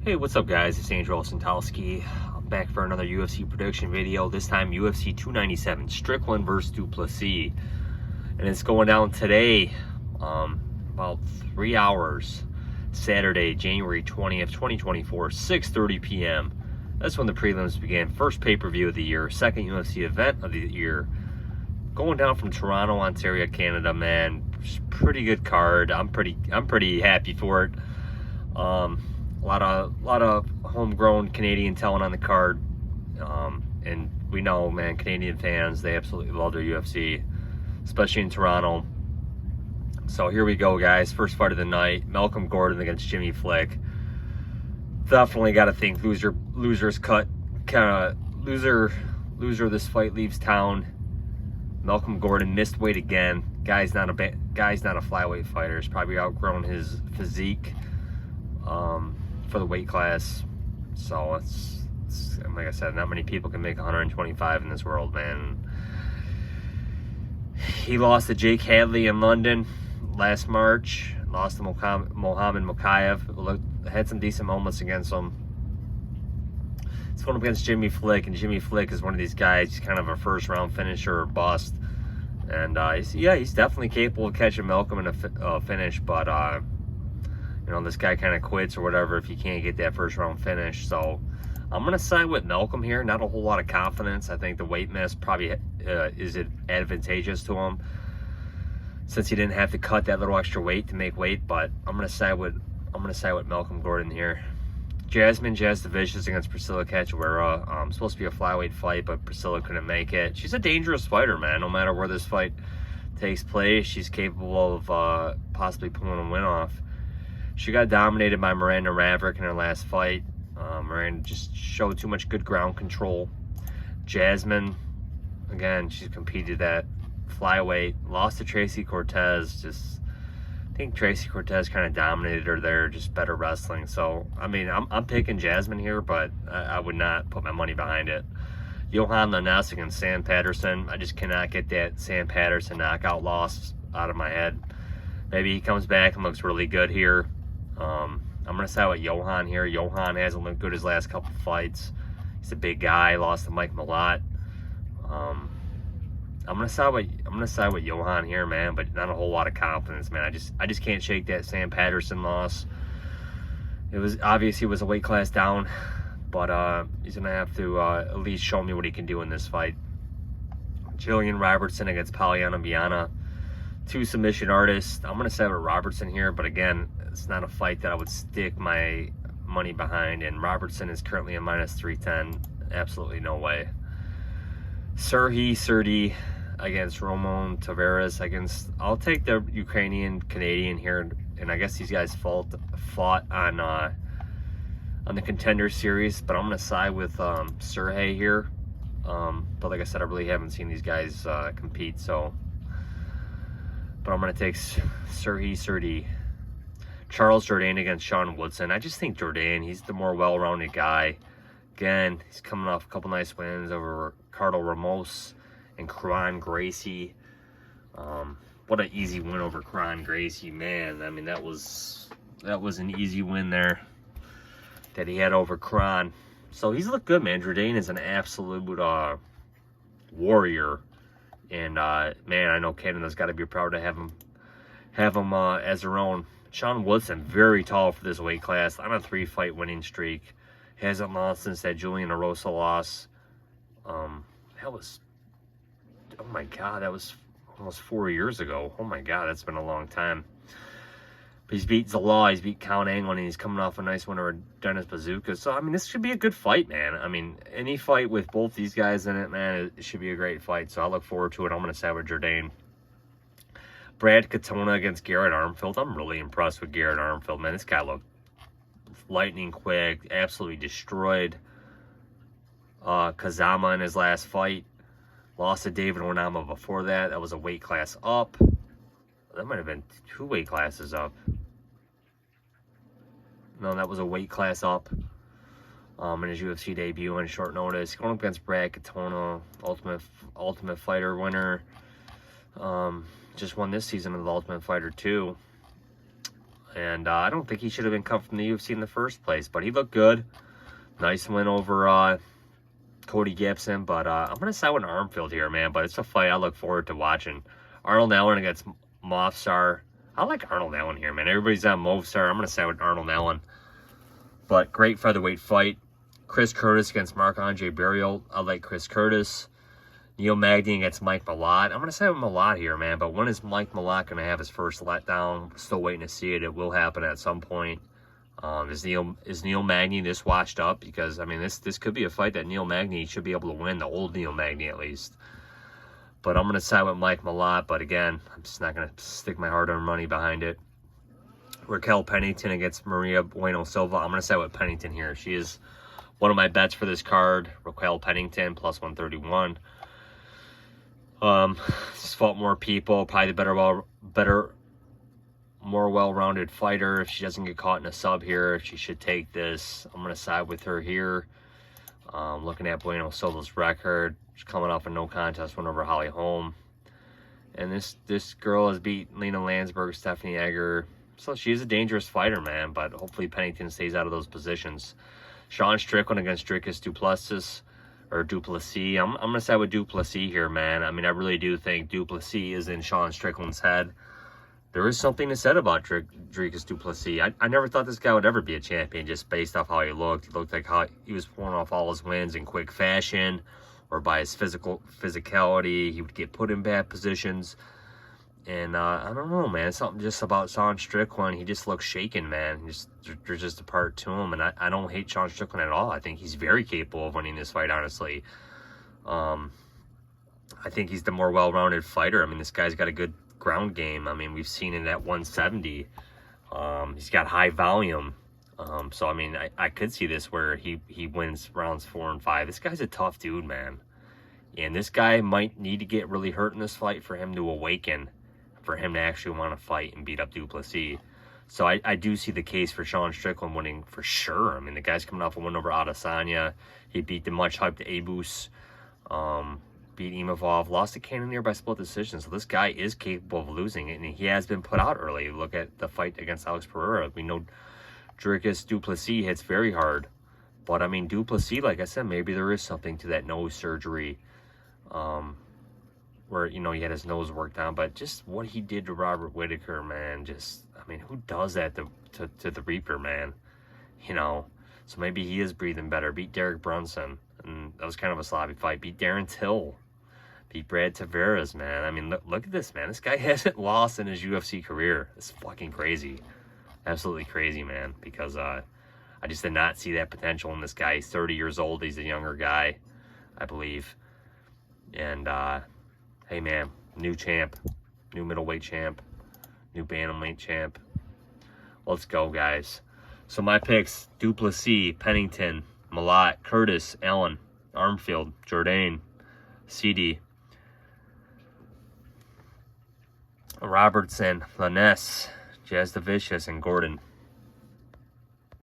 Hey, what's up guys? It's Andrew Olsentowski. I'm back for another UFC prediction video. This time UFC 297, Strickland versus Plessis. And it's going down today, about 3 hours, Saturday, January 20th, 2024, 6:30 p.m. That's when the prelims began. First pay-per-view of the year, second UFC event of the year. Going down from Toronto, Ontario, Canada, man. Pretty good card. I'm pretty happy for it. A lot of homegrown Canadian talent on the card, and we know, man, Canadian fans, they absolutely love their UFC, especially in Toronto. So here we go, guys. First fight of the night: Malcolm Gordon against Jimmy Flick. Definitely got to think loser's cut, kind of loser of this fight leaves town. Malcolm Gordon missed weight again. Guy's not a flyweight fighter. He's probably outgrown his physique for the weight class. So it's like I said, not many people can make 125 in this world, man. He lost to Jake Hadley in London last March. Lost to Mohamed Mokaev. Had some decent moments against him. It's going up against Jimmy Flick, and Jimmy Flick is one of these guys. He's kind of a first-round finisher or bust. And he's definitely capable of catching Malcolm in a finish, but you know, this guy kind of quits or whatever if you can't get that first round finish. So I'm going to side with Malcolm here. Not a whole lot of confidence. I think the weight miss probably is advantageous to him, since he didn't have to cut that little extra weight to make weight. But I'm going to side with Malcolm Gordon here. Jasudavicius against Priscilla Cachoeira. Supposed to be a flyweight fight, but Priscilla couldn't make it. She's a dangerous fighter, man. No matter where this fight takes place, she's capable of possibly pulling a win off. She got dominated by Miranda Maverick in her last fight. Miranda just showed too much good ground control. Jasmine, again, she's competed at flyweight. Lost to Tracy Cortez. I think Tracy Cortez kind of dominated her there, just better wrestling. So, I mean, I'm picking Jasmine here, but I would not put my money behind it. Johan Lainesse against Sam Patterson. I just cannot get that Sam Patterson knockout loss out of my head. Maybe he comes back and looks really good here. I'm going to side with Johan here. Johan hasn't looked good his last couple fights. He's a big guy. Lost to Mike Malott. I'm going to side with Johan here, man, but not a whole lot of confidence, man. I just can't shake that Sam Patterson loss. It was obvious he was a weight class down, but he's going to have to at least show me what he can do in this fight. Jillian Robertson against Polyana Viana. Two submission artists. I'm going to side with Robertson here, but again, it's not a fight that I would stick my money behind, and Robertson is currently a -310. Absolutely no way. Sidey against Roman Tavares. I'll take the Ukrainian Canadian here, and I guess these guys fought on the Contender Series, but I'm going to side with Sidey here. But like I said, I really haven't seen these guys compete, so. But I'm going to take Sidey. Charles Jourdain against Sean Woodson. I just think Jourdain, he's the more well-rounded guy. Again, he's coming off a couple nice wins over Ricardo Ramos and Kron Gracie. What an easy win over Kron Gracie, man. I mean, that was an easy win there that he had over Kron. So he's looked good, man. Jourdain is an absolute warrior. And man, I know Canada's got to be proud to have him as their own. Sean Woodson, very tall for this weight class, on a 3-fight winning streak. Hasn't lost since that Julian Erosa loss. That was, oh my God, that was almost 4 years ago. Oh my God, that's been a long time. But he's beat Zalaw, he's beat Count Angle, and he's coming off a nice win over Dennis Bazooka. So, I mean, this should be a good fight, man. I mean, any fight with both these guys in it, man, it should be a great fight. So I look forward to it. I'm going to side with Jourdain. Brad Katona against Garrett Armfield. I'm really impressed with Garrett Armfield, man. This guy looked lightning quick, absolutely destroyed Kazama in his last fight. Lost to David Onama before that. That was a weight class up. That might have been 2 weight classes up. No, that was a weight class up in his UFC debut on short notice. Going up against Brad Katona, Ultimate Fighter winner. Just won this season of the Ultimate Fighter 2. And I don't think he should have been cut from the UFC in the first place, but he looked good. Nice win over Cody Gibson, but I'm going to side with Armfield here, man. But it's a fight I look forward to watching. Arnold Allen against Movsar. I like Arnold Allen here, man. Everybody's on Movsar. I'm going to side with Arnold Allen. But great featherweight fight. Chris Curtis against Marc-Andre Barriault. I like Chris Curtis. Neil Magny against Mike Malott. I'm going to say with Malott here, man. But when is Mike Malott going to have his first letdown? Still waiting to see it. It will happen at some point. Is Neil Magny this washed up? Because, I mean, this could be a fight that Neil Magny should be able to win. The old Neil Magny, at least. But I'm going to side with Mike Malott. But, again, I'm just not going to stick my hard-earned money behind it. Raquel Pennington against Maria Bueno Silva. I'm going to side with Pennington here. She is one of my bets for this card. Raquel Pennington, plus 131. She's fought more people. Probably the more well-rounded fighter. If she doesn't get caught in a sub here, she should take this. I'm going to side with her here. Looking at Bueno Silva's record, she's coming off a no contest win over Holly Holm. And this girl has beat Lena Landsberg, Stephanie Egger. So she's a dangerous fighter, man. But hopefully Pennington stays out of those positions. Sean Strickland against Dricus Du Plessis. I'm going to side with Du Plessis here, man. I mean, I really do think Du Plessis is in Sean Strickland's head. There is something to said about Dricus Du Plessis. I never thought this guy would ever be a champion just based off how he looked. He looked like how he was pulling off all his wins in quick fashion or by his physicality. He would get put in bad positions. And I don't know, man. Something just about Sean Strickland. He just looks shaken, man. There's just a part to him. And I don't hate Sean Strickland at all. I think he's very capable of winning this fight, honestly. I think he's the more well-rounded fighter. I mean, this guy's got a good ground game. I mean, we've seen it at 170. He's got high volume. So, I mean, I could see this where he wins rounds 4 and 5. This guy's a tough dude, man. And this guy might need to get really hurt in this fight for him to awaken, for him to actually want to fight and beat up Du Plessis. So I do see the case for Sean Strickland winning for sure. I mean, the guy's coming off a win over Adesanya. He beat the much-hyped Abus. Beat Imavov, lost to Cannonier by split decision. So this guy is capable of losing it, and he has been put out early. Look at the fight against Alex Pereira. We know Dricus Du Plessis hits very hard. But, I mean, Du Plessis, like I said, maybe there is something to that nose surgery where, you know, he had his nose worked on. But just what he did to Robert Whittaker, man, just, I mean, who does that to the Reaper, man? You know, so maybe he is breathing better. Beat Derek Brunson, and that was kind of a sloppy fight. Beat Darren Till. Beat Brad Tavares, man. I mean, look at this, man. This guy hasn't lost in his UFC career. It's fucking crazy. Absolutely crazy, man. Because I just did not see that potential in this guy. He's 30 years old. He's a younger guy, I believe. And, hey, man, new champ. New middleweight champ. New bantamweight champ. Let's go, guys. So my picks, Du Plessis, Pennington, Malott, Curtis, Allen, Armfield, Jourdain, Sidey, Robertson, Lainesse, Jasudavicius, and Gordon.